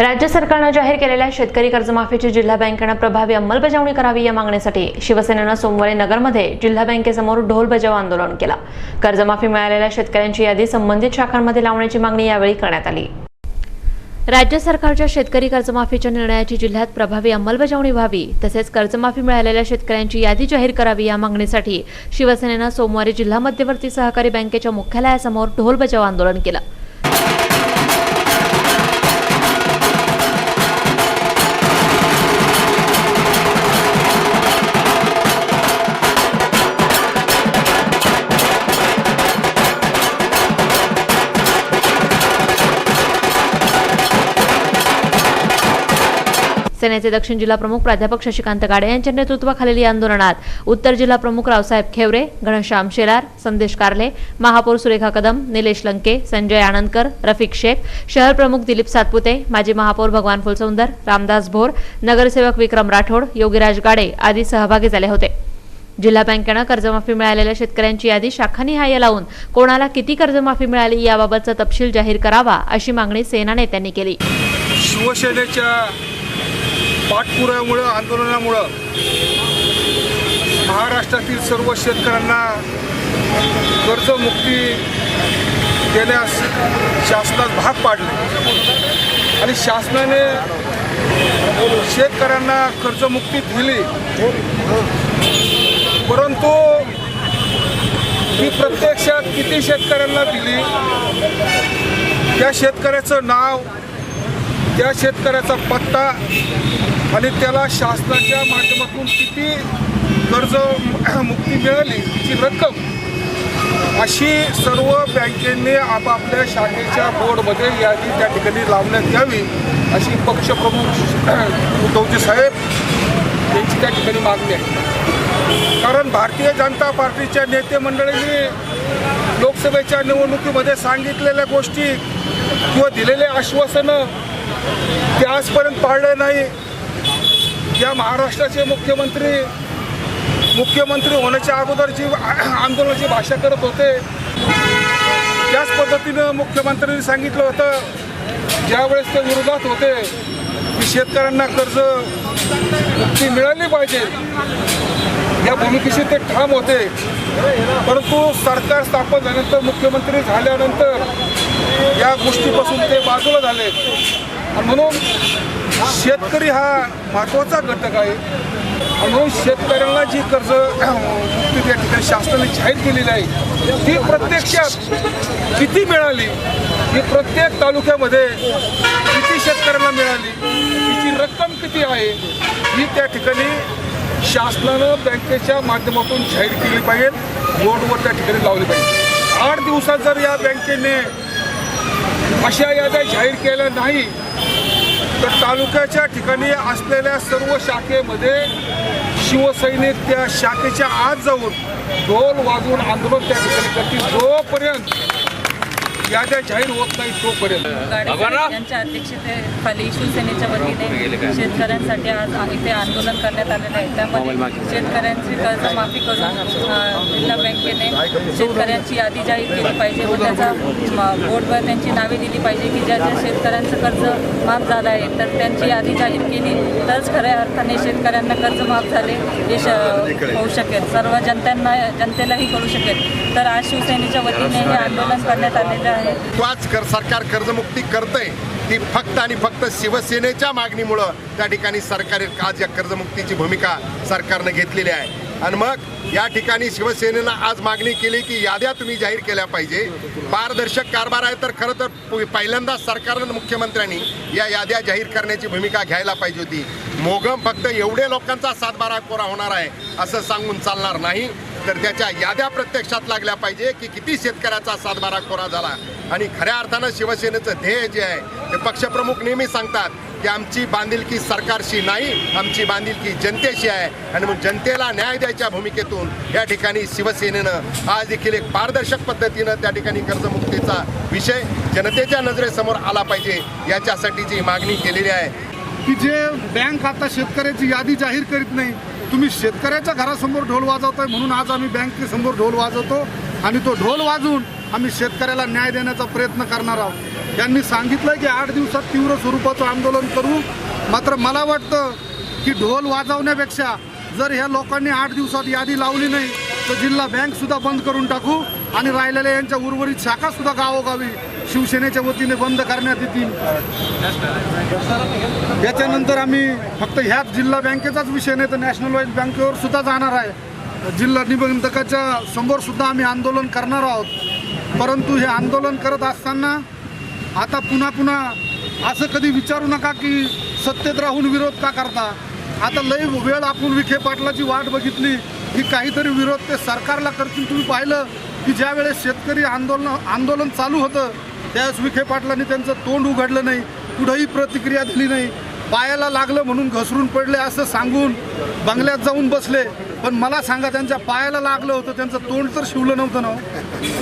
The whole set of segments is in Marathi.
राज्य सरकारने जाहीर केलेल्या शेतकरी कर्जमाफीची जिल्हा बँकेने प्रभावी अंमलबजावणी करावी या मागणीसाठी शिवसेनेने सोमवारी नगरमध्ये जिल्हा बँकेसमोर ढोल बजाव आंदोलन केले। कर्जमाफी मिळालेल्या शेतकऱ्यांची यादी संबंधित शाखांमध्ये लावण्याची मागणी यावेळी करण्यात आली। राज्य सरकारच्या शेतकरी कर्जमाफीच्या निर्णयाची जिल्ह्यात प्रभावी अंमलबजावणी व्हावी तसेच कर्जमाफी मिळालेल्या शेतकऱ्यांची यादी जाहीर करावी या मागणीसाठी शिवसेनेने सोमवारी जिल्हा मध्यवर्ती सहकारी बँकेच्या मुख्यालयासमोर ढोल बजाव आंदोलन केले। सेनेचे दक्षिण जिल्हा प्रमुख प्राध्यापक शशिकांत गाडे यांच्या नेतृत्वाखालील आंदोलनात उत्तर जिल्हा प्रमुख रावसाहेब खेवरे, घनश्याम शेलार, संदेश कारले, महापौर सुरेखा कदम, निलेश लंके, संजय आनंदकर, रफिक शेख, शहर प्रमुख दिलीप सातपुते, माजी महापौर भगवान फुलसुंदर, रामदास भोर, नगरसेवक विक्रम राठोड, योगीराज गाडे आदी सहभागी झाले होते। जिल्हा बँकेने कर्जमाफी मिळालेल्या शेतकऱ्यांची यादी शाखानिहाय लावून कोणाला किती कर्जमाफी मिळाली याबाबतचा तपशील जाहीर करावा अशी मागणी सेना नेत्यांनी केली। शिवसेनेच्या पाठपुराव्यामुळे आंदोलनामुळे महाराष्ट्रातील सर्व शेतकऱ्यांना कर्जमुक्ती देण्यास शासनास भाग पाडले आणि शासनाने शेतकऱ्यांना कर्जमुक्ती दिली, परंतु ही प्रत्यक्षात किती शेतकऱ्यांना दिली, त्या शेतकऱ्याचं नाव, त्या शेतकऱ्याचा पत्ता आणि त्याला शासनाच्या माध्यमातून किती कर्जमुक्ती मिळाली ती रक्कम अशी सर्व बँकेने आपापल्या शाखेच्या बोर्डमध्ये यादी त्या ठिकाणी लावण्यात यावी अशी पक्षप्रमुख उद्धवजी साहेब यांची त्या ठिकाणी मागणी आहे। कारण भारतीय जनता पार्टीच्या नेते मंडळींनी लोकसभेच्या निवडणुकीमध्ये सांगितलेल्या गोष्टी किंवा दिलेले आश्वासनं ते आजपर्यंत पाळले नाही। या महाराष्ट्राचे मुख्यमंत्री होण्याच्या अगोदर जी आंदोलनाची भाषा करत होते त्याच पद्धतीनं मुख्यमंत्र्यांनी सांगितलं होतं ज्यावेळेस ते विरोधात होते की शेतकऱ्यांना कर्ज मुक्ती मिळाली पाहिजे या भूमिकेशी ते ठाम होते, परंतु सरकार स्थापन झाल्यानंतर मुख्यमंत्री झाल्यानंतर या गोष्टीपासून ते बाजूला झाले आणि म्हणून शेतकरी हा महत्त्वाचा घटक आहे। म्हणून शेतकऱ्यांना जी कर्ज मुक्ती त्या ठिकाणी शासनाने जाहीर केलेली आहे ती प्रत्यक्षात किती मिळाली, ही प्रत्येक तालुक्यामध्ये किती शेतकऱ्यांना मिळाली, तिची रक्कम किती आहे ही त्या ठिकाणी शासनानं बँकेच्या माध्यमातून जाहीर केली पाहिजे, बोर्डवर त्या ठिकाणी लावली पाहिजे। 8 दिवसात जर या बँकेने अशा याद्या जाहीर केल्या नाही तर तालुक्याच्या ठिकाणी असलेल्या सर्व शाखेमध्ये शिवसैनिक त्या शाखेच्या आत जाऊन ढोल वाजवून आंदोलन त्या ठिकाणी करतील जोपर्यंत याद्या जाहीर होत नाही तोपर्यंत। यांच्या अध्यक्षतेखाली शिवसेनेच्या वतीने शेतकऱ्यांसाठी आज इथे आंदोलन करण्यात आलेलं आहे। त्यामध्ये शेतकऱ्यांची कर्जमाफी करून जिल्हा बँकेने शेतकऱ्यांची यादी जाहीर केली पाहिजे व त्याचा बोर्डवर त्यांची नावे दिली पाहिजे की ज्या ज्या शेतकऱ्यांचं कर्ज माफ झालं आहे तर त्यांची यादी जाहीर केली तरच खऱ्या अर्थाने शेतकऱ्यांना कर्ज माफ झाले हे होऊ शकेल, सर्व जनतेलाही कळू शकेल। तर आज शिवसेनेच्या वतीने हे आंदोलन करण्यात आलेलं आहे। सरकार कर्जमुक्ती करतंय ती फक्त आणि फक्त शिवसेनेच्या मागणीमुळे त्या ठिकाणी सरकार आज या कर्जमुक्तीची भूमिका सरकारने घेतलेली आहे आणि मग या ठिकाणी शिवसेनेनं आज मागणी केली की याद्या तुम्ही जाहीर केल्या पाहिजे। पारदर्शक कारभार आहे तर खरं तर पहिल्यांदा सरकारनं मुख्यमंत्र्यांनी या याद्या जाहीर करण्याची भूमिका घ्यायला पाहिजे होती। मोगम फक्त एवढे लोकांचा 7-12 कोरा होणार आहे असं सांगून चालणार नाही, तर त्याच्या याद्या प्रत्यक्षात लागल्या पाहिजे की किती शेतकऱ्याचा 7-12 कोरा झाला। आणि खऱ्या अर्थानं शिवसेनेचं ध्येय जे आहे ते पक्षप्रमुख नेहमी सांगतात की आमची बांधिलकी सरकारशी नाही, आमची बांधिलकी जनतेशी आहे आणि मग जनतेला न्याय द्यायच्या भूमिकेतून या ठिकाणी शिवसेनेनं आज देखील एक पारदर्शक पद्धतीनं त्या ठिकाणी कर्जमुक्तीचा विषय जनतेच्या नजरेसमोर आला पाहिजे याच्यासाठीची मागणी केलेली आहे की जे बँक आता शेतकऱ्याची यादी जाहीर करीत नाही, तुम्ही शेतकऱ्याच्या घरासमोर ढोल वाजवताय म्हणून आज आम्ही बँकेसमोर ढोल वाजवतो आणि तो ढोल वाजवून आम्ही शेतकऱ्याला न्याय देण्याचा प्रयत्न करणार आहोत. यांनी सांगितलं की 8 दिवसात तीव्र स्वरूपाचं आंदोलन करू. मात्र मला वाटतं की ढोल वाजवण्यापेक्षा जर ह्या लोकांनी 8 दिवसात यादी लावली नाही तर जिल्हा बँकसुद्धा बंद करून टाकू आणि राहिलेल्या यांच्या उर्वरित शाखासुद्धा गावोगावी शिवसेनेच्या वतीने बंद करण्यात येतील. याच्यानंतर आम्ही फक्त ह्याच जिल्हा बँकेचाच विषय नाही तर नॅशनलाइज बँकेवर सुद्धा जाणार आहे. जिल्हा निबंधकाच्या समोर सुद्धा आम्ही आंदोलन करणार आहोत. परंतु हे आंदोलन करत असताना आता पुन्हा असं कधी विचारू नका की सत्तेत राहून विरोध का करता. आता लय वेळ आपण विखे पाटलाची वाट बघितली की काहीतरी विरोध ते सरकारला करतील. तुम्ही पाहिलं की ज्या वेळेस शेतकरी आंदोलन चालू होतं त्यावेळेस विखे पाटलांनी त्यांचं तोंड उघडलं नाही, कुठंही प्रतिक्रिया दिली नाही. पायाला लागलं म्हणून घसरून पडले असं सांगून बंगल्यात जाऊन बसले. पण मला सांगा त्यांच्या पायाला लागलं होतं, त्यांचं तोंड तर शिवलं नव्हतं ना.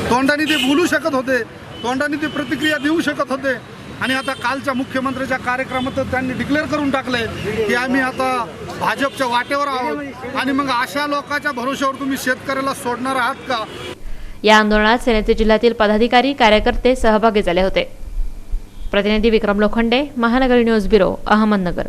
तोंडाने ते बोलू शकत होते, तोंडाने ते प्रतिक्रिया देऊ शकत होते. आणि आता कालच्या मुख्यमंत्र्याच्या कार्यक्रमात त्यांनी डिक्लेअर करून टाकलंय की आम्ही आता भाजपच्या वाटेवर आहोत. आणि मग अशा लोकांच्या भरोश्यावर तुम्ही शेतकऱ्याला सोडणार आहात का? या आंदोलनात सेनेचे जिल्ह्यातील पदाधिकारी कार्यकर्ते सहभागी झाले होते. प्रतिनिधी विक्रम लोखंडे, महानगरी न्यूज ब्युरो, अहमदनगर.